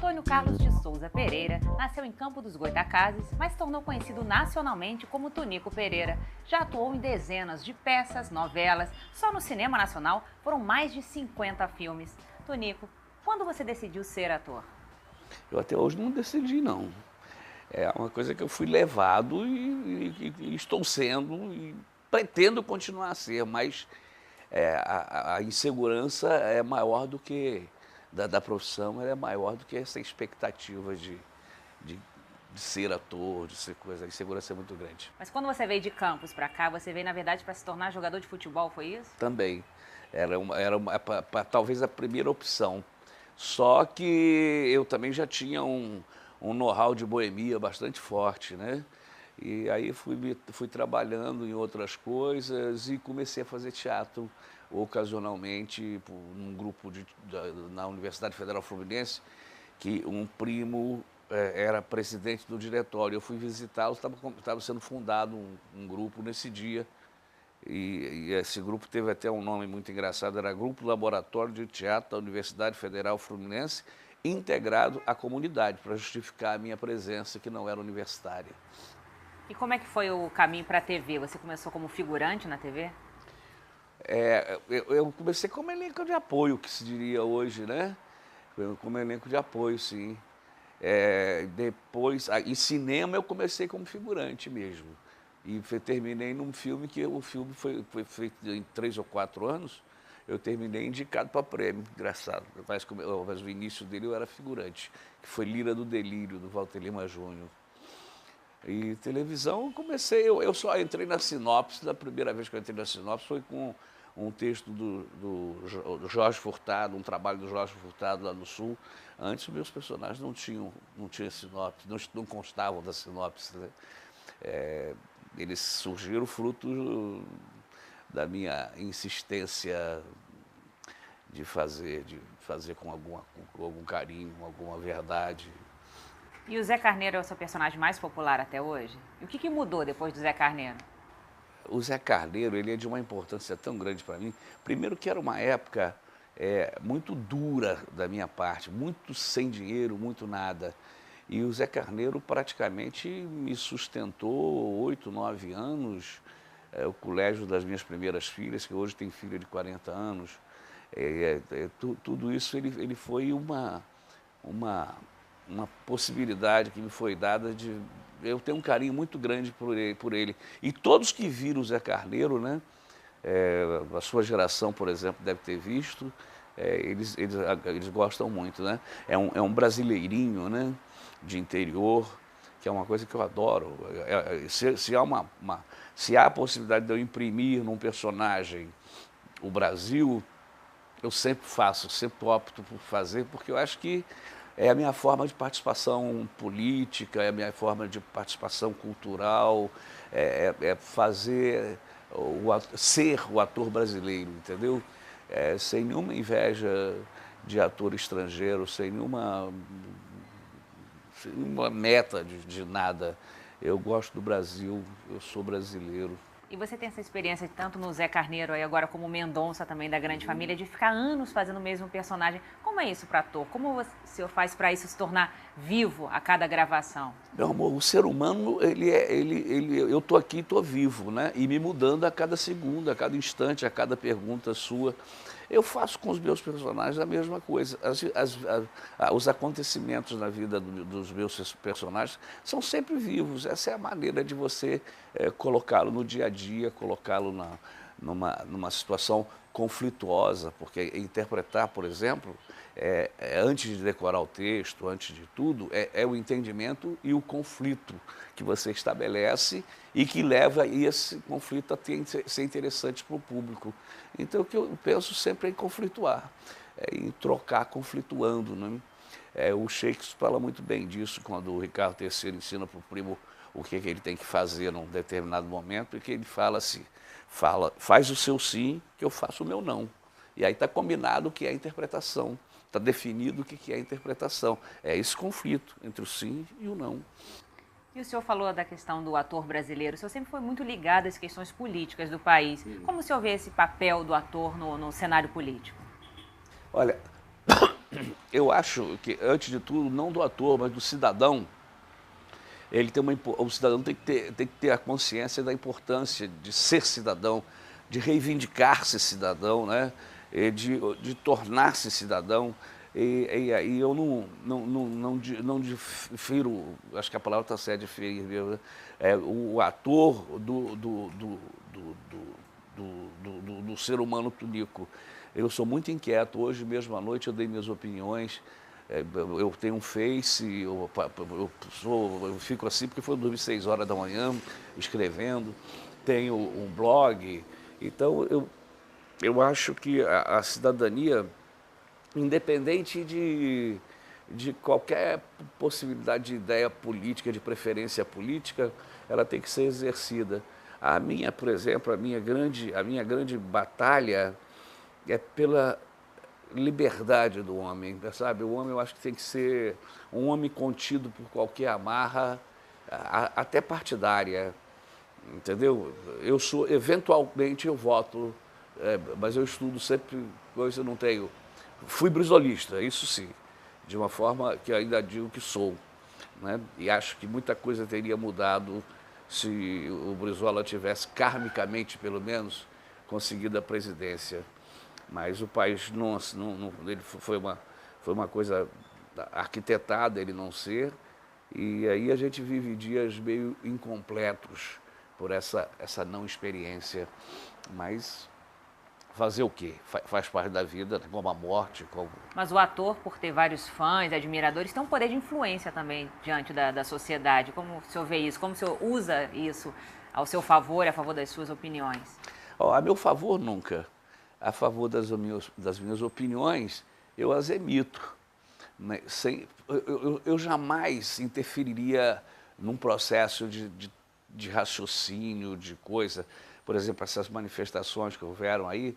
Antônio Carlos de Souza Pereira nasceu em Campo dos Goytacazes, mas tornou conhecido nacionalmente como Tunico Pereira. Já atuou em dezenas de peças, novelas. Só no cinema nacional foram mais de 50 filmes. Tunico, quando você decidiu ser ator? Eu até hoje não decidi, não. É uma coisa que eu fui levado e estou sendo e pretendo continuar a ser, mas a insegurança é maior do que, da profissão, ela é maior do que essa expectativa de, de ser ator, de ser coisa. A insegurança é muito grande. Mas quando você veio de Campos para cá, você veio, na verdade, para se tornar jogador de futebol, foi isso? Também. Talvez a primeira opção. Só que eu também já tinha um know-how de boemia bastante forte, né? E aí fui trabalhando em outras coisas e comecei a fazer teatro ocasionalmente num grupo na Universidade Federal Fluminense, que um primo era presidente do diretório. Eu fui visitá-lo, estava sendo fundado um grupo nesse dia. E esse grupo teve até um nome muito engraçado, era Grupo Laboratório de Teatro da Universidade Federal Fluminense, integrado à comunidade, para justificar a minha presença, que não era universitária. E como é que foi o caminho para a TV? Você começou como figurante na TV? Eu comecei como elenco de apoio, que se diria hoje, né? Como elenco de apoio, sim. Depois, em cinema, eu comecei como figurante mesmo. E terminei num filme que o filme foi feito em 3 ou 4 anos. Eu terminei indicado para prêmio, engraçado. Mas o início dele eu era figurante, que foi Lira do Delírio, do Walter Lima Júnior. E televisão eu comecei, eu só entrei na sinopse, da primeira vez que eu entrei na sinopse foi com um texto do Jorge Furtado, um trabalho do Jorge Furtado lá no Sul. Antes os meus personagens não tinham sinopse, não constavam da sinopse, né? Eles surgiram fruto da minha insistência de fazer com algum carinho, alguma verdade. E o Zé Carneiro é o seu personagem mais popular até hoje? E o que mudou depois do Zé Carneiro? O Zé Carneiro, ele é de uma importância tão grande para mim. Primeiro que era uma época muito dura da minha parte, muito sem dinheiro, muito nada. E o Zé Carneiro praticamente me sustentou 8, 9 anos, o colégio das minhas primeiras filhas, que hoje tem filha de 40 anos. Tudo isso ele foi uma possibilidade que me foi dada de... Eu tenho um carinho muito grande por ele. E todos que viram o Zé Carneiro, né, a sua geração, por exemplo, deve ter visto, eles gostam muito, né? É um brasileirinho, né, de interior, que é uma coisa que eu adoro. Se há a possibilidade de eu imprimir num personagem o Brasil, eu sempre faço, sempre opto por fazer, porque eu acho que é a minha forma de participação política, é a minha forma de participação cultural, ser o ator brasileiro, entendeu? Sem nenhuma inveja de ator estrangeiro, sem nenhuma meta de nada. Eu gosto do Brasil, eu sou brasileiro. E você tem essa experiência tanto no Zé Carneiro e agora como Mendonça também da Grande Família, de ficar anos fazendo o mesmo personagem. Como é isso para ator? Como você faz para isso se tornar vivo a cada gravação? Meu amor, o ser humano, eu estou aqui, estou vivo, né? E me mudando a cada segundo, a cada instante, a cada pergunta sua. Eu faço com os meus personagens a mesma coisa. Os acontecimentos na vida dos meus personagens são sempre vivos. Essa é a maneira de você colocá-lo no dia a dia, colocá-lo numa situação conflituosa, porque interpretar, por exemplo, antes de decorar o texto, antes de tudo, é o entendimento e o conflito que você estabelece e que leva esse conflito a ser interessante para o público. Então, o que eu penso sempre é em conflituar, em trocar conflituando, né? O Shakespeare fala muito bem disso, quando o Ricardo III ensina para o primo o que ele tem que fazer num determinado momento, e que ele fala assim, faz o seu sim, que eu faço o meu não. E aí está combinado o que é a interpretação, está definido o que é a interpretação. É esse conflito entre o sim e o não. E o senhor falou da questão do ator brasileiro. O senhor sempre foi muito ligado às questões políticas do país. Como o senhor vê esse papel do ator no cenário político? Olha, eu acho que, antes de tudo, não do ator, mas do cidadão, o cidadão tem que ter a consciência da importância de ser cidadão, de reivindicar-se cidadão, né? E de tornar-se cidadão. E aí eu não difiro, acho que a palavra está certa, diferir, né? O ator do ser humano Tunico. Eu sou muito inquieto, hoje mesmo à noite eu dei minhas opiniões. Eu tenho um Face, eu fico assim porque foi dormir 6 horas da manhã escrevendo, tenho um blog. Então eu acho que a cidadania, independente de qualquer possibilidade de ideia política, de preferência política, ela tem que ser exercida. A minha, por exemplo, a minha grande batalha é pela liberdade do homem, sabe? O homem, eu acho que tem que ser um homem contido por qualquer amarra, até partidária, entendeu? Eventualmente eu voto, mas eu estudo sempre coisa, eu não tenho. Fui brisolista, isso sim, de uma forma que ainda digo que sou, né? E acho que muita coisa teria mudado se o Brizola tivesse, karmicamente pelo menos, conseguido a presidência. Mas o país ele foi uma coisa arquitetada ele não ser, e aí a gente vive dias meio incompletos por essa não experiência. Mas fazer o quê? Faz parte da vida, como a morte. Mas o ator, por ter vários fãs, admiradores, tem um poder de influência também diante da sociedade. Como o senhor vê isso? Como o senhor usa isso ao seu favor e a favor das suas opiniões? A meu favor, nunca. A favor das minhas opiniões, eu as emito. Né? Eu jamais interferiria num processo de raciocínio, de coisa. Por exemplo, essas manifestações que houveram aí,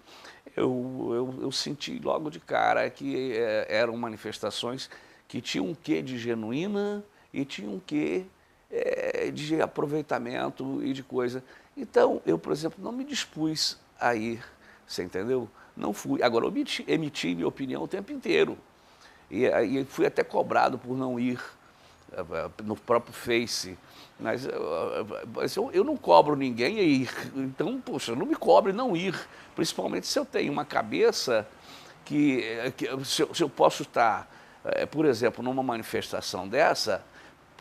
eu senti logo de cara que eram manifestações que tinham um quê de genuína e tinham um quê de aproveitamento e de coisa. Então, eu, por exemplo, não me dispus a ir. Você entendeu? Não fui. Agora, eu emiti minha opinião o tempo inteiro. E fui até cobrado por não ir no próprio Face. Mas eu não cobro ninguém a ir. Então, poxa, não me cobre não ir. Principalmente se eu tenho uma cabeça se eu posso estar, por exemplo, numa manifestação dessa,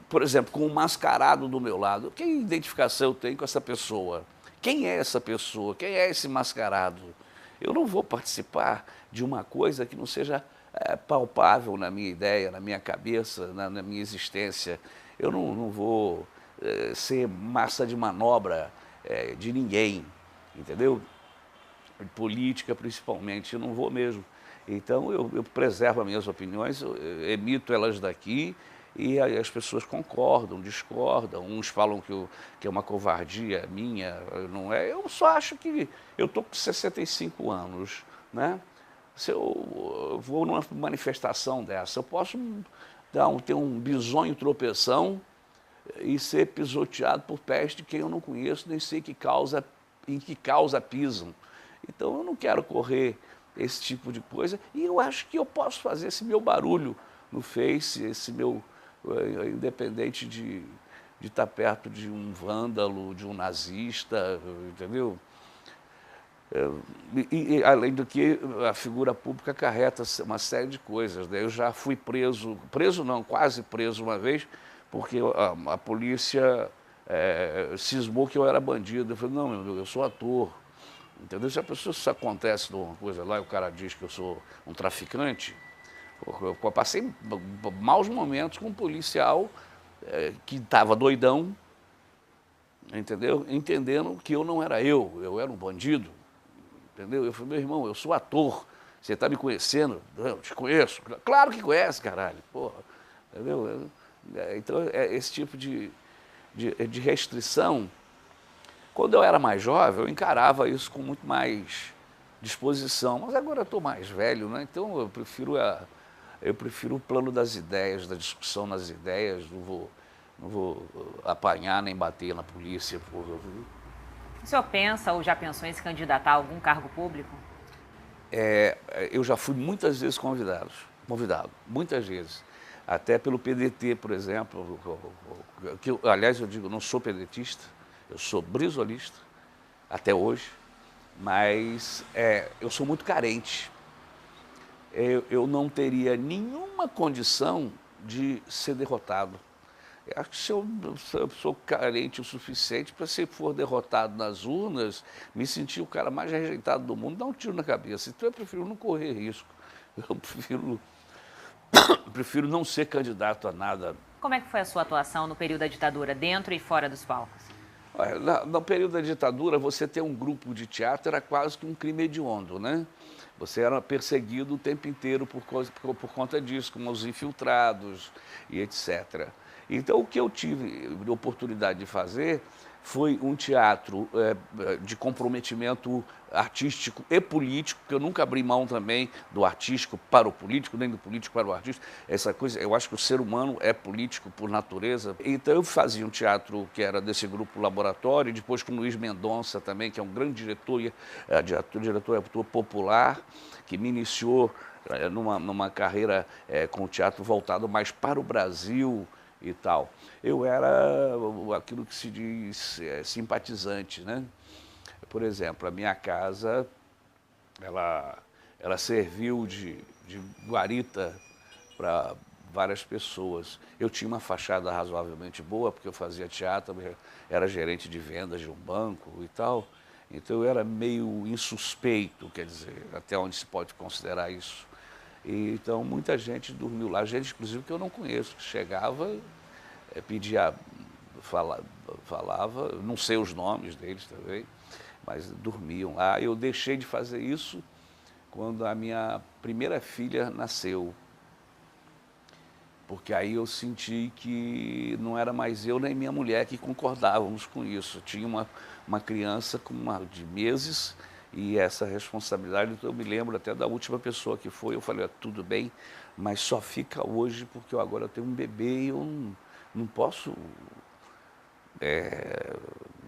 por exemplo, com um mascarado do meu lado. Que identificação eu tenho com essa pessoa? Quem é essa pessoa? Quem é esse mascarado? Eu não vou participar de uma coisa que não seja palpável na minha ideia, na minha cabeça, na minha existência. Eu não vou ser massa de manobra de ninguém, entendeu? Política, principalmente, eu não vou mesmo. Então, eu preservo as minhas opiniões, eu emito elas daqui, e aí as pessoas concordam, discordam, uns falam que é uma covardia minha, não é. Eu só acho que eu estou com 65 anos, né? Se eu vou numa manifestação dessa, eu posso ter um bisonho tropeção e ser pisoteado por pés de quem eu não conheço, nem sei em que causa pisam. Então eu não quero correr esse tipo de coisa, e eu acho que eu posso fazer esse meu barulho no Face, esse meu... independente de estar perto de um vândalo, de um nazista, entendeu? E além do que, a figura pública acarreta uma série de coisas, né? Eu já fui preso não, quase preso uma vez, porque a polícia cismou que eu era bandido. Eu falei, não, eu sou ator, entendeu? Se isso acontece numa coisa lá e o cara diz que eu sou um traficante, eu passei maus momentos com um policial que estava doidão, entendeu? Entendendo que eu não era eu era um bandido, entendeu? Eu falei, meu irmão, eu sou ator, você está me conhecendo? Eu te conheço. Claro que conhece, caralho, porra, entendeu? Então, esse tipo de restrição, quando eu era mais jovem, eu encarava isso com muito mais disposição, mas agora eu estou mais velho, né? Então eu prefiro o plano das ideias, da discussão nas ideias, não vou apanhar nem bater na polícia. O senhor pensa ou já pensou em se candidatar a algum cargo público? Eu já fui muitas vezes convidado, convidado, muitas vezes. Até pelo PDT, por exemplo, que aliás eu digo, não sou pedetista, eu sou brisolista, até hoje, mas eu sou muito carente. Eu não teria nenhuma condição de ser derrotado. Eu acho que se eu sou carente o suficiente para, se for derrotado nas urnas, me sentir o cara mais rejeitado do mundo, dar um tiro na cabeça. Então eu prefiro não correr risco. Eu prefiro não ser candidato a nada. Como é que foi a sua atuação no período da ditadura, dentro e fora dos palcos? Olha, no período da ditadura, você ter um grupo de teatro era quase que um crime hediondo, né? Você era perseguido o tempo inteiro por conta disso, como os infiltrados e etc. Então, o que eu tive a oportunidade de fazer foi um teatro de comprometimento artístico e político, porque eu nunca abri mão também do artístico para o político, nem do político para o artístico. Essa coisa, eu acho que o ser humano é político por natureza. Então eu fazia um teatro que era desse grupo Laboratório, depois com o Luiz Mendonça também, que é um grande diretor popular, que me iniciou numa carreira com o teatro voltado mais para o Brasil e tal. Eu era aquilo que se diz simpatizante, né? Por exemplo, a minha casa, ela serviu de guarita para várias pessoas. Eu tinha uma fachada razoavelmente boa, porque eu fazia teatro, era gerente de vendas de um banco e tal. Então eu era meio insuspeito, quer dizer, até onde se pode considerar isso. E, então muita gente dormiu lá, gente inclusive que eu não conheço, que chegava, pedia, falava, não sei os nomes deles também, mas dormiam lá. Eu deixei de fazer isso quando a minha primeira filha nasceu, porque aí eu senti que não era mais eu nem minha mulher que concordávamos com isso. Tinha uma criança de meses e essa responsabilidade. Então eu me lembro até da última pessoa que foi, eu falei, tudo bem, mas só fica hoje porque eu agora tenho um bebê e eu não posso...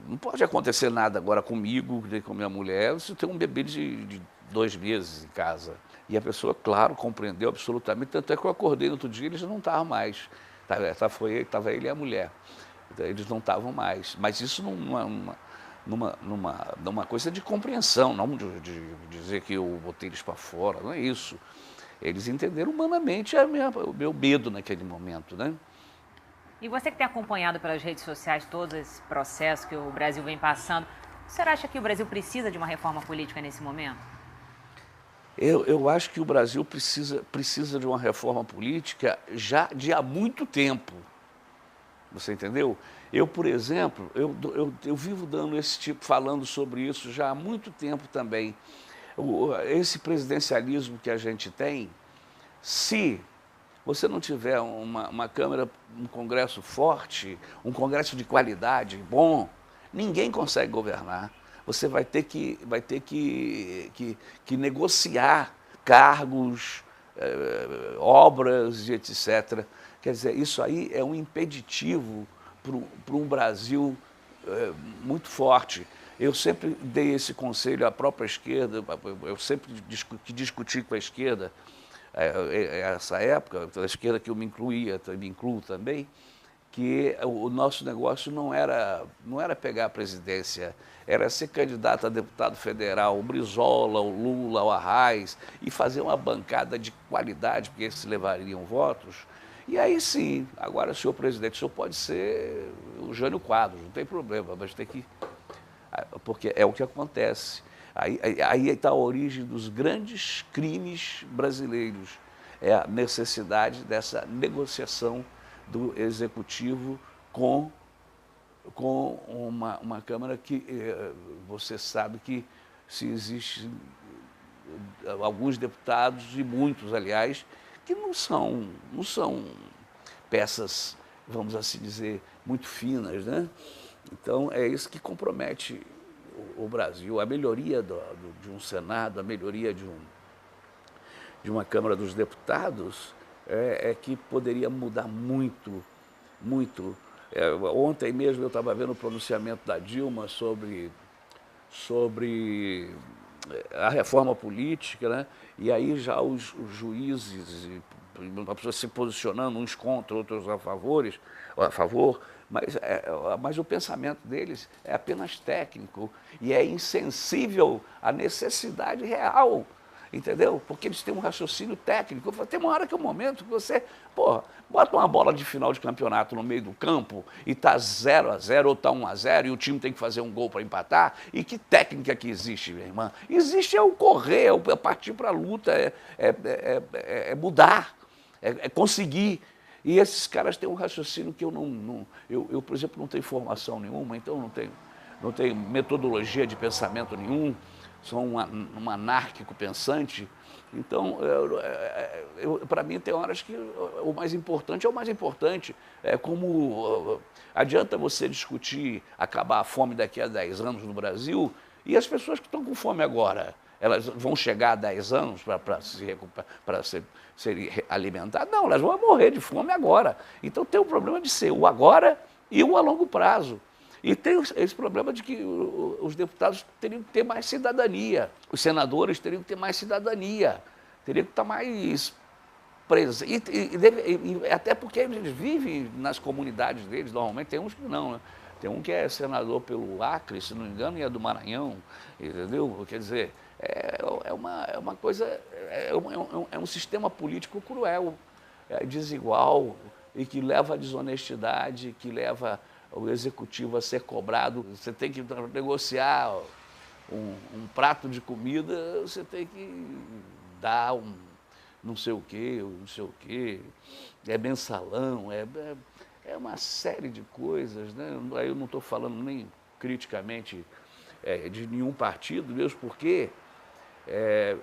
não pode acontecer nada agora comigo, nem com minha mulher, se tem um bebê de 2 meses em casa. E a pessoa, claro, compreendeu absolutamente, tanto é que eu acordei no outro dia e eles não estavam mais. Estava ele e a mulher. Então, eles não estavam mais. Mas isso numa coisa de compreensão, não de dizer que eu botei eles para fora, não é isso. Eles entenderam humanamente o meu medo naquele momento, né? E você que tem acompanhado pelas redes sociais todo esse processo que o Brasil vem passando, você acha que o Brasil precisa de uma reforma política nesse momento? Eu acho que o Brasil precisa de uma reforma política já de há muito tempo. Você entendeu? Eu, por exemplo, eu vivo dando falando sobre isso já há muito tempo também. Esse presidencialismo que a gente tem, se você não tiver uma Câmara, um Congresso forte, um Congresso de qualidade, bom, ninguém consegue governar. Você vai ter que negociar cargos, obras e etc. Quer dizer, isso aí é um impeditivo para um Brasil muito forte. Eu sempre dei esse conselho à própria esquerda, eu sempre discuti com a esquerda, essa época, a esquerda que eu me incluo também, que o nosso negócio não era pegar a presidência, era ser candidato a deputado federal, o Brizola, o Lula, o Arraes, e fazer uma bancada de qualidade, porque eles levariam votos. E aí sim, agora, senhor presidente, o senhor pode ser o Jânio Quadros, não tem problema, mas tem que... Porque é o que acontece. Aí está a origem dos grandes crimes brasileiros, é a necessidade dessa negociação do Executivo com uma Câmara que você sabe que se existem alguns deputados, e muitos, aliás, que não são peças, vamos assim dizer, muito finas, né? Então, é isso que compromete o Brasil. A melhoria de um Senado, a melhoria de uma Câmara dos Deputados é que poderia mudar muito, muito. Ontem mesmo eu estava vendo o pronunciamento da Dilma sobre a reforma política, né? E aí já os juízes, a pessoa se posicionando uns contra, outros a favor, mas o pensamento deles é apenas técnico e é insensível à necessidade real, entendeu? Porque eles têm um raciocínio técnico. Tem uma hora que é um momento que você, porra, bota uma bola de final de campeonato no meio do campo e tá 0-0 ou tá 1-0 e o time tem que fazer um gol para empatar. E que técnica que existe, minha irmã? Existe é o correr, é partir para a luta, é mudar, é conseguir. E esses caras têm um raciocínio que eu, por exemplo, não tenho formação nenhuma, então não tenho metodologia de pensamento nenhum, sou um anárquico pensante. Então, para mim, tem horas que o mais importante é o mais importante. É como adianta você discutir acabar a fome daqui a 10 anos no Brasil e as pessoas que estão com fome agora, elas vão chegar a 10 anos para serem alimentadas? Não, elas vão morrer de fome agora. Então tem o problema de ser o agora e o a longo prazo. E tem esse problema de que os deputados teriam que ter mais cidadania, os senadores teriam que ter mais cidadania, teriam que estar mais presentes. Até porque eles vivem nas comunidades deles, normalmente tem uns que não, né? Tem um que é senador pelo Acre, se não me engano, e é do Maranhão, entendeu? Quer dizer, é uma coisa, é um sistema político cruel, desigual, e que leva à desonestidade, que leva o executivo a ser cobrado. Você tem que negociar um prato de comida, você tem que dar não sei o quê, é mensalão, é uma série de coisas, né? Aí eu não estou falando nem criticamente de nenhum partido, mesmo porque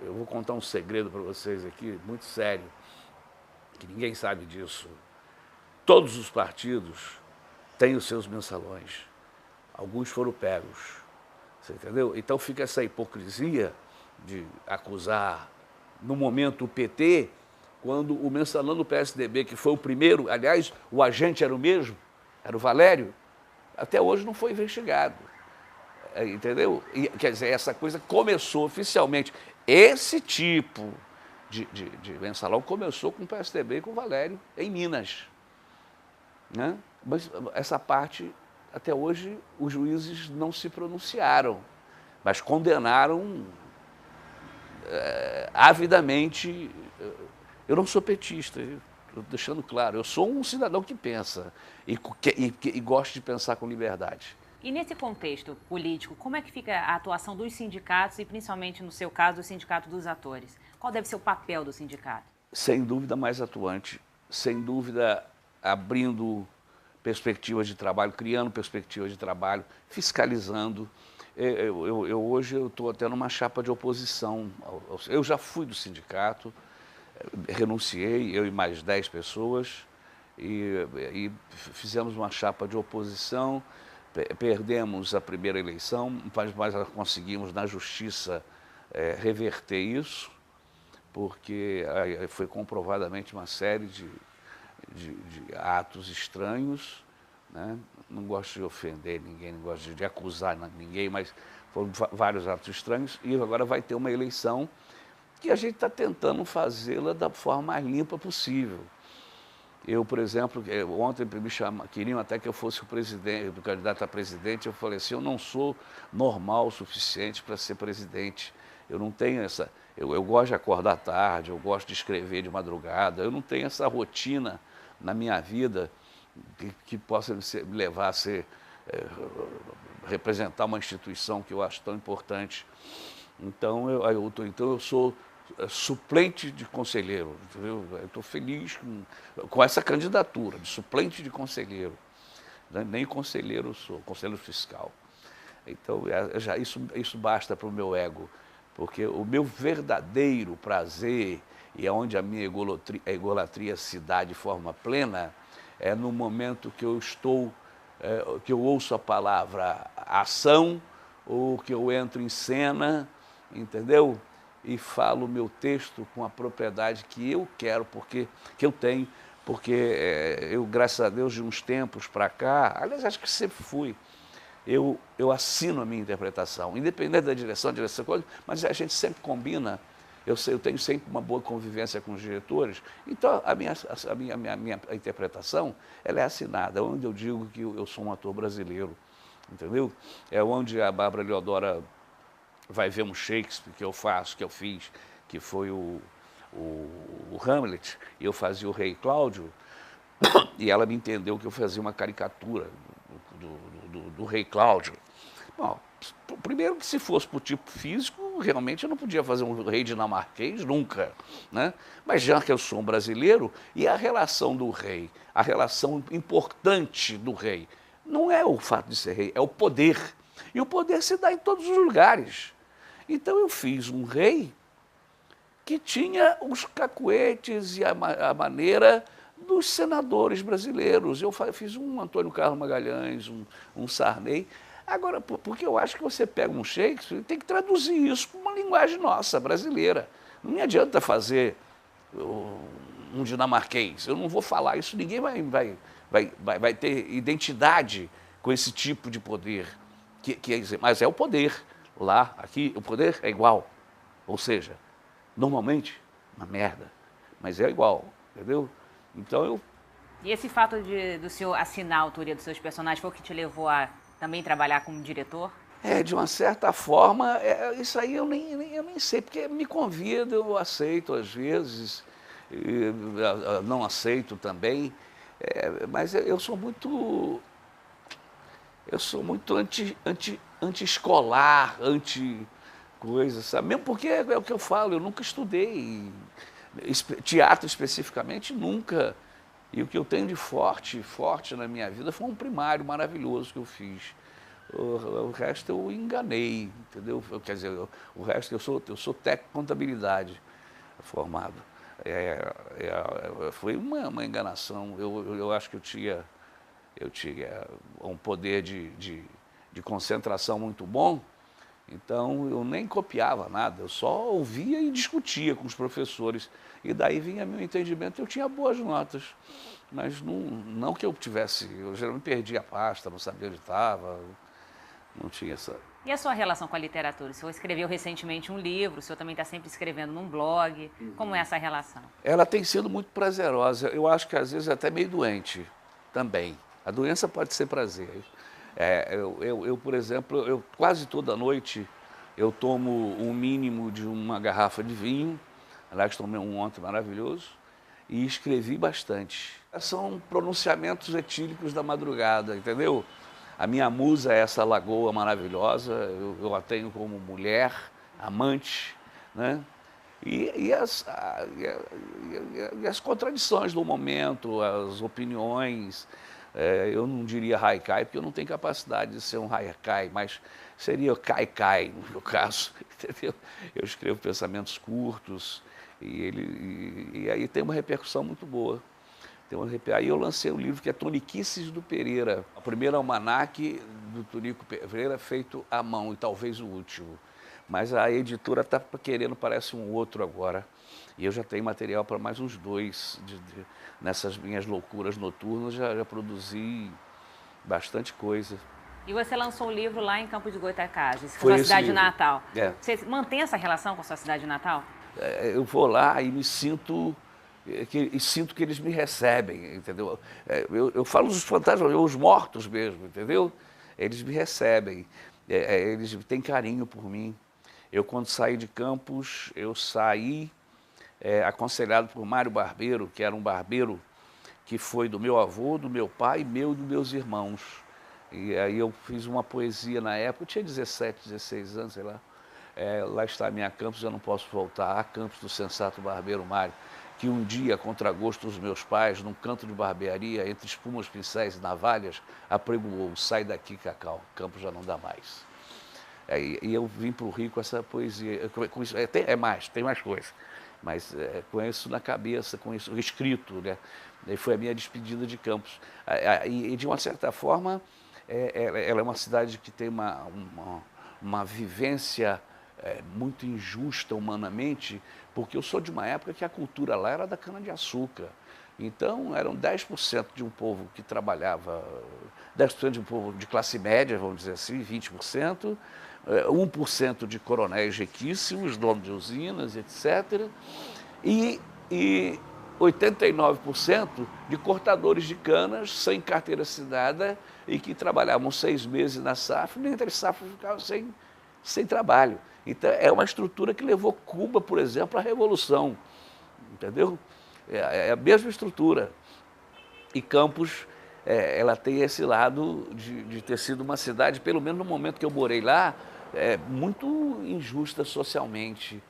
eu vou contar um segredo para vocês aqui, muito sério, que ninguém sabe disso. Todos os partidos têm os seus mensalões, alguns foram pegos, você entendeu? Então fica essa hipocrisia de acusar, no momento, o PT, quando o mensalão do PSDB, que foi o primeiro, aliás, o agente era o mesmo, era o Valério, até hoje não foi investigado, entendeu? E, quer dizer, essa coisa começou oficialmente, esse tipo de mensalão começou com o PSDB e com o Valério, em Minas, né? Mas essa parte, até hoje, os juízes não se pronunciaram, mas condenaram avidamente. Eu não sou petista, estou deixando claro, eu sou um cidadão que pensa e gosta de pensar com liberdade. E nesse contexto político, como é que fica a atuação dos sindicatos e, principalmente no seu caso, o Sindicato dos Atores? Qual deve ser o papel do sindicato? Sem dúvida mais atuante, sem dúvida abrindo perspectivas de trabalho, criando perspectivas de trabalho, fiscalizando. Hoje eu estou até numa chapa de oposição. Eu já fui do sindicato, renunciei, eu e mais 10 pessoas, e fizemos uma chapa de oposição, perdemos a primeira eleição, mas conseguimos na justiça reverter isso, porque foi comprovadamente uma série de atos estranhos, né? Não gosto de ofender ninguém, não gosto de acusar ninguém, mas foram vários atos estranhos e agora vai ter uma eleição que a gente está tentando fazê-la da forma mais limpa possível. Eu, por exemplo, ontem queriam até que eu fosse o candidato a presidente, eu falei assim, eu não sou normal o suficiente para ser presidente, eu não tenho essa... Eu gosto de acordar tarde, eu gosto de escrever de madrugada, eu não tenho essa rotina na minha vida que possa me levar a representar uma instituição que eu acho tão importante. Então eu sou suplente de conselheiro, entendeu? Eu estou feliz com essa candidatura de suplente de conselheiro. Nem conselheiro eu sou, conselheiro fiscal. Então isso basta para o meu ego, porque o meu verdadeiro prazer e é onde a minha egolatria se dá de forma plena, é no momento que que eu ouço a palavra ação, ou que eu entro em cena, entendeu? E falo o meu texto com a propriedade que eu quero, que eu tenho, porque eu, graças a Deus, de uns tempos para cá, aliás, acho que sempre fui, eu assino a minha interpretação, independente da direção, mas a gente sempre combina. Eu tenho sempre uma boa convivência com os diretores, então a minha interpretação ela é assinada, onde eu digo que eu sou um ator brasileiro, entendeu? É onde a Bárbara Leodora vai ver um Shakespeare que eu fiz, que foi o Hamlet, e eu fazia o Rei Cláudio, e ela me entendeu que eu fazia uma caricatura do Rei Cláudio. Bom, primeiro que se fosse por tipo físico, realmente eu não podia fazer um rei dinamarquês nunca, né? Mas já que eu sou um brasileiro, e a relação do rei, a relação importante do rei, não é o fato de ser rei, é o poder. E o poder se dá em todos os lugares. Então eu fiz um rei que tinha os cacuetes e a maneira dos senadores brasileiros. Eu fiz um Antônio Carlos Magalhães, um Sarney. Agora, porque eu acho que você pega um Shakespeare e tem que traduzir isso para uma linguagem nossa, brasileira. Não me adianta fazer um dinamarquês. Eu não vou falar isso, ninguém vai ter identidade com esse tipo de poder. Mas é o poder. Lá, aqui, o poder é igual. Ou seja, normalmente, uma merda, mas é igual, entendeu? Então E esse fato do senhor assinar a autoria dos seus personagens foi o que te levou a também trabalhar como diretor? De uma certa forma, isso aí eu nem sei, porque me convida, eu aceito às vezes, não aceito também, mas eu sou muito anti-escolar, anti-coisa, sabe? Mesmo porque é o que eu falo, eu nunca estudei teatro especificamente, nunca. E o que eu tenho de forte na minha vida foi um primário maravilhoso que eu fiz. O resto eu enganei, entendeu? Quer dizer, o resto eu sou técnico de contabilidade formado. Foi uma enganação. Eu acho que eu tinha um poder de concentração muito bom, então eu nem copiava nada, eu só ouvia e discutia com os professores. E daí vinha meu entendimento, eu tinha boas notas, mas não que eu geralmente perdia a pasta, não sabia onde estava, não tinha essa... E a sua relação com a literatura? O senhor escreveu recentemente um livro, o senhor também está sempre escrevendo num blog, como é essa relação? Ela tem sido muito prazerosa, eu acho que às vezes é até meio doente também. A doença pode ser prazer. Por exemplo, quase toda noite eu tomo um mínimo de uma garrafa de vinho, aliás, tomei um ontem maravilhoso, e escrevi bastante. São pronunciamentos etílicos da madrugada, entendeu? A minha musa é essa lagoa maravilhosa, eu a tenho como mulher, amante, né? E as contradições do momento, as opiniões. Eu não diria haikai, porque eu não tenho capacidade de ser um haikai, mas seria kaikai, no meu caso, entendeu? Eu escrevo pensamentos curtos e aí tem uma repercussão muito boa. Aí eu lancei um livro que é Toniquices do Pereira, o primeiro almanaque do Tonico Pereira feito à mão, e talvez o último. Mas a editora está querendo, parece um outro agora, e eu já tenho material para mais uns 2, nessas minhas loucuras noturnas, já produzi bastante coisa. E você lançou um livro lá em Campos de Goytacazes, com a sua cidade natal. Você mantém essa relação com a sua cidade natal? Eu vou lá e sinto que eles me recebem, entendeu? Eu falo dos fantasmas, os mortos mesmo, entendeu? Eles me recebem, eles têm carinho por mim. Eu, quando saí de Campos, eu saí aconselhado por Mário Barbeiro, que era um barbeiro que foi do meu avô, do meu pai, meu e dos meus irmãos. E aí eu fiz uma poesia na época, eu tinha 17, 16 anos, sei lá. Lá está a minha Campos, eu não posso voltar, a Campos do sensato barbeiro Mário, que um dia, contra gosto dos meus pais, num canto de barbearia, entre espumas, pincéis e navalhas, apregoou: sai daqui, Cacau, Campos já não dá mais. E eu vim para o Rio com essa poesia, com isso, tem mais coisa, mas com isso na cabeça, com isso escrito, né? E foi a minha despedida de Campos. E de uma certa forma, ela é uma cidade que tem uma vivência muito injusta humanamente, porque eu sou de uma época que a cultura lá era da cana-de-açúcar. Então, eram 10% de um povo que trabalhava, 10% de um povo de classe média, vamos dizer assim, 20%, 1% de coronéis riquíssimos, donos de usinas, etc., e 89% de cortadores de canas sem carteira assinada e que trabalhavam 6 meses na safra, e entre safras ficavam sem trabalho. Então, é uma estrutura que levou Cuba, por exemplo, à Revolução, entendeu? É a mesma estrutura. E Campos, ela tem esse lado de ter sido uma cidade, pelo menos no momento que eu morei lá, muito injusta socialmente.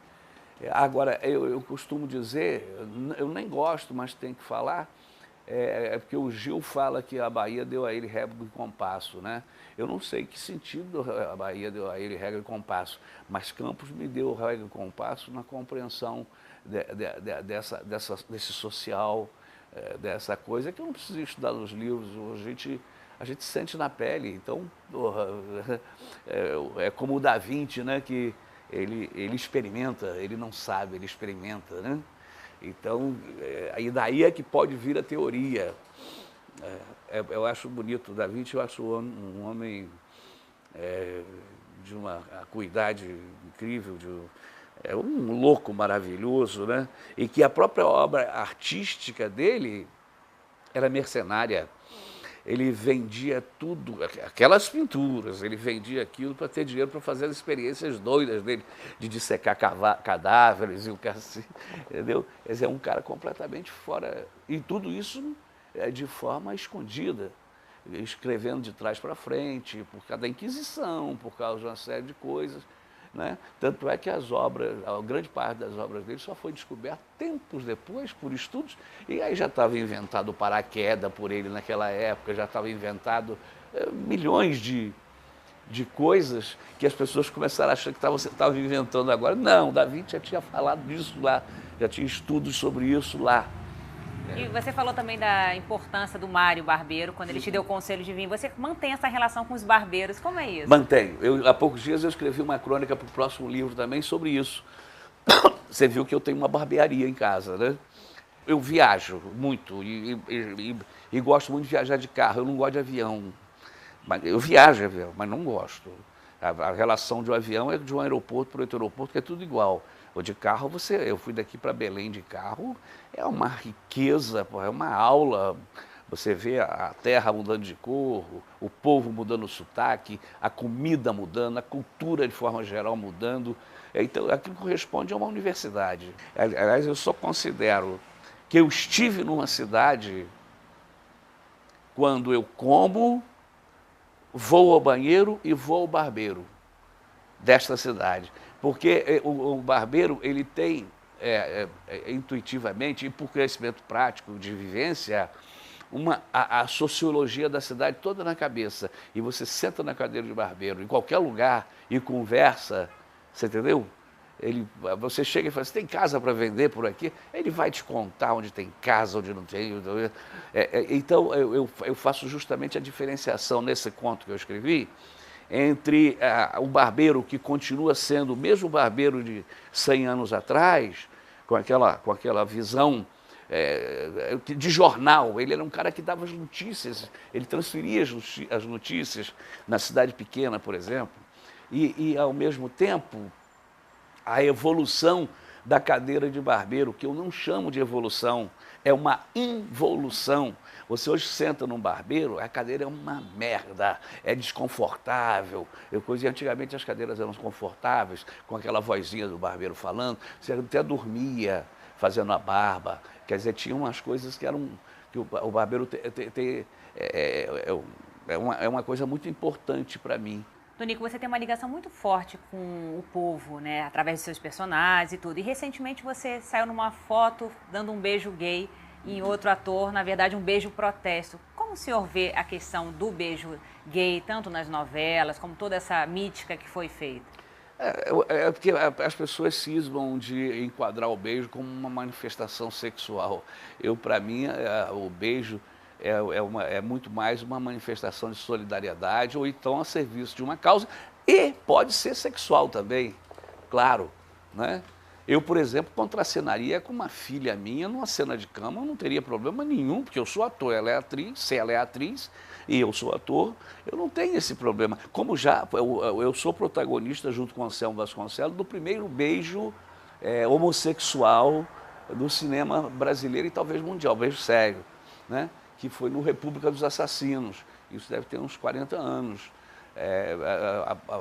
Agora, eu costumo dizer, eu nem gosto, mas tenho que falar, porque o Gil fala que a Bahia deu a ele regra e compasso, né? Eu não sei que sentido a Bahia deu a ele regra e compasso, mas Campos me deu regra e compasso na compreensão desse social, dessa coisa que eu não preciso estudar nos livros, a gente sente na pele. Então, é como o Da Vinci, né, que ele experimenta, ele não sabe, ele experimenta, né? Então, aí daí é que pode vir a teoria. Eu acho bonito, o Da Vinci, eu acho um homem de uma acuidade incrível, um louco maravilhoso, né? E que a própria obra artística dele era mercenária. Ele vendia tudo, aquelas pinturas, ele vendia aquilo para ter dinheiro para fazer as experiências doidas dele, de dissecar cadáveres e o cara assim, entendeu? Quer dizer, é um cara completamente fora. E tudo isso de forma escondida, escrevendo de trás para frente, por causa da Inquisição, por causa de uma série de coisas. Né? Tanto é que as obras, a grande parte das obras dele só foi descoberta tempos depois, por estudos, e aí já estava inventado o paraquedas por ele naquela época, já estava inventado milhões de coisas que as pessoas começaram a achar que você estava inventando agora. Não, Da Vinci já tinha falado disso lá, já tinha estudos sobre isso lá. E você falou também da importância do Mário Barbeiro, quando ele te deu o conselho de vir. Você mantém essa relação com os barbeiros, como é isso? Mantenho. Há poucos dias eu escrevi uma crônica para o próximo livro também sobre isso. Você viu que eu tenho uma barbearia em casa, né? Eu viajo muito e gosto muito de viajar de carro. Eu não gosto de avião. Eu viajo de avião, mas não gosto. A relação de um avião é de um aeroporto para outro aeroporto, que é tudo igual. Ou de carro, eu fui daqui para Belém de carro, é uma riqueza, é uma aula. Você vê a terra mudando de cor, o povo mudando o sotaque, a comida mudando, a cultura de forma geral mudando. Então, aquilo corresponde a uma universidade. Aliás, eu só considero que eu estive numa cidade quando eu como, vou ao banheiro e vou ao barbeiro desta cidade. Porque o barbeiro, ele tem, intuitivamente, e por conhecimento prático de vivência, a sociologia da cidade toda na cabeça. E você senta na cadeira de barbeiro, em qualquer lugar, e conversa, você entendeu? Você chega e fala, você tem casa para vender por aqui? Ele vai te contar onde tem casa, onde não tem. Então, eu faço justamente a diferenciação nesse conto que eu escrevi, entre o barbeiro que continua sendo o mesmo barbeiro de 100 anos atrás, com aquela visão de jornal. Ele era um cara que dava as notícias, ele transferia as notícias na cidade pequena, por exemplo, e ao mesmo tempo, a evolução da cadeira de barbeiro, que eu não chamo de evolução, é uma involução. Você hoje senta num barbeiro, a cadeira é uma merda, é desconfortável. Antigamente as cadeiras eram confortáveis, com aquela vozinha do barbeiro falando, você até dormia fazendo a barba. Quer dizer, tinha umas coisas que eram. Que o barbeiro é uma coisa muito importante para mim. Tonico, você tem uma ligação muito forte com o povo, né, através de seus personagens e tudo. E recentemente você saiu numa foto dando um beijo gay em outro ator, na verdade um beijo protesto. Como o senhor vê a questão do beijo gay, tanto nas novelas, como toda essa mítica que foi feita? Porque as pessoas cismam de enquadrar o beijo como uma manifestação sexual. Para mim, o beijo é muito mais uma manifestação de solidariedade ou então a serviço de uma causa, e pode ser sexual também. claro, né? Eu, por exemplo, contracenaria com uma filha minha numa cena de cama, eu não teria problema nenhum, porque eu sou ator, ela é atriz, se ela é atriz e eu sou ator, eu não tenho esse problema. Como já, eu sou protagonista, junto com o Anselmo Vasconcelos, do primeiro beijo homossexual do cinema brasileiro e talvez mundial, beijo sério, né? Que foi no República dos Assassinos. Isso deve ter uns 40 anos.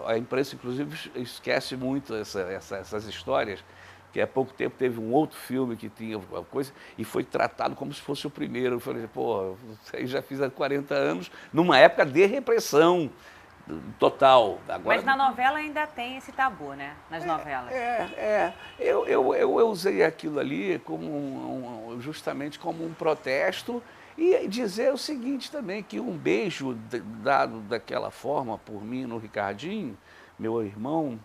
A imprensa, inclusive, esquece muito essas histórias, que há pouco tempo teve um outro filme que tinha uma coisa e foi tratado como se fosse o primeiro. Eu falei, pô, eu já fiz há 40 anos, numa época de repressão total. Agora, mas na novela ainda tem esse tabu, né? Nas novelas. Eu usei aquilo ali como justamente como um protesto e dizer o seguinte também, que um beijo dado daquela forma por mim no Ricardinho, meu irmão,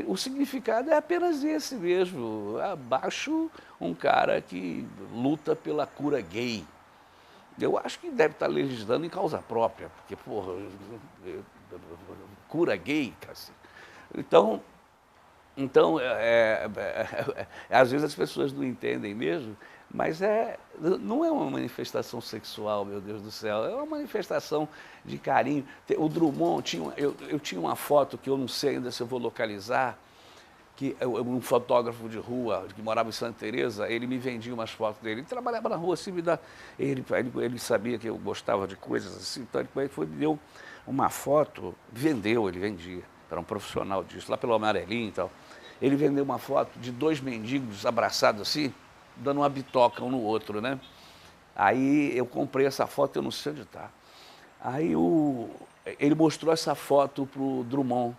o significado é apenas esse mesmo. Abaixo um cara que luta pela cura gay. Eu acho que deve estar legislando em causa própria, porque, porra, cura gay, cacete. Então às vezes as pessoas não entendem mesmo, mas não é uma manifestação sexual, meu Deus do céu, é uma manifestação de carinho. O Drummond, eu tinha uma foto que eu não sei ainda se eu vou localizar, que um fotógrafo de rua que morava em Santa Teresa, ele me vendia umas fotos dele. Ele trabalhava na rua assim, ele sabia que eu gostava de coisas assim, então ele me deu uma foto, ele vendia, era um profissional disso, lá pelo Amarelinho e tal. Ele vendeu uma foto de dois mendigos abraçados assim, dando uma bitoca um no outro, né? Aí eu comprei essa foto, eu não sei onde está. Aí ele mostrou essa foto para o Drummond,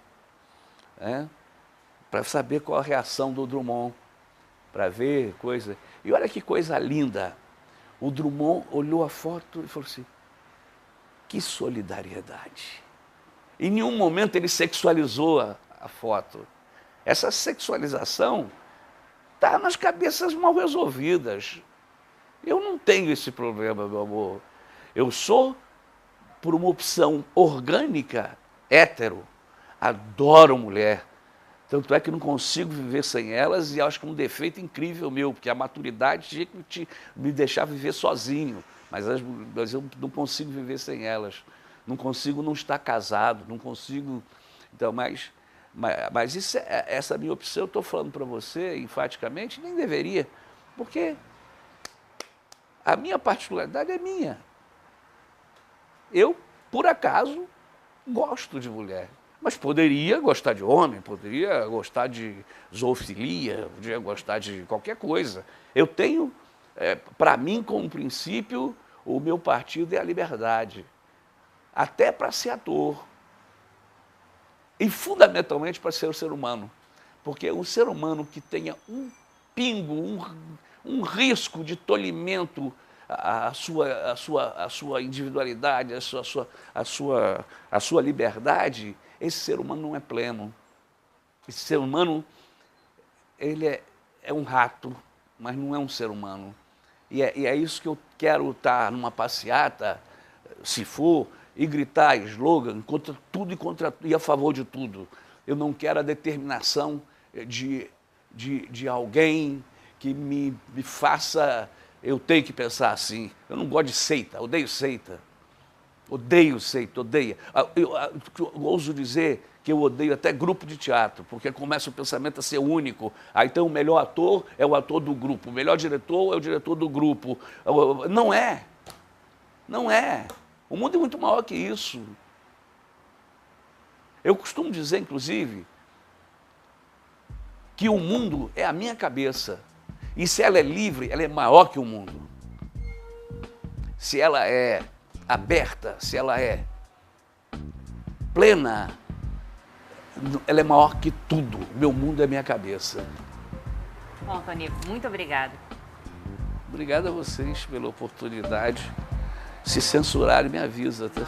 né? Para saber qual a reação do Drummond, para ver coisa. E olha que coisa linda. O Drummond olhou a foto e falou assim, que solidariedade. Em nenhum momento ele sexualizou a foto. Essa sexualização está nas cabeças mal resolvidas. Eu não tenho esse problema, meu amor. Eu sou, por uma opção orgânica, hétero. Adoro mulher. Tanto é que não consigo viver sem elas e acho que é um defeito incrível meu, porque a maturidade tinha que me deixar viver sozinho. Mas eu não consigo viver sem elas. Não consigo não estar casado, não consigo... Então, mas essa minha opção, eu estou falando para você, enfaticamente, nem deveria, porque a minha particularidade é minha. Eu, por acaso, gosto de mulher. Mas poderia gostar de homem, poderia gostar de zoofilia, poderia gostar de qualquer coisa. Eu tenho, para mim, como princípio, o meu partido é a liberdade. Até para ser ator. E fundamentalmente para ser um ser humano. Porque um ser humano que tenha um pingo, um risco de tolimento à sua individualidade, à sua liberdade, esse ser humano não é pleno. Esse ser humano, ele é um rato, mas não é um ser humano. E é isso que eu quero estar numa passeata, se for, e gritar slogan contra tudo e a favor de tudo. Eu não quero a determinação de alguém que me faça... Eu tenho que pensar assim. Eu não gosto de seita, odeio seita. Odeio seita, odeio. Eu ouso dizer que eu odeio até grupo de teatro, porque começa o pensamento a ser único. Então o melhor ator é o ator do grupo, o melhor diretor é o diretor do grupo. Não é. Não é. O mundo é muito maior que isso. Eu costumo dizer, inclusive, que o mundo é a minha cabeça. E se ela é livre, ela é maior que o mundo. Se ela é aberta, se ela é plena, ela é maior que tudo. Meu mundo é minha cabeça. Bom, Tonico, muito obrigada. Obrigado a vocês pela oportunidade. Se censurarem, me avisa. Tá?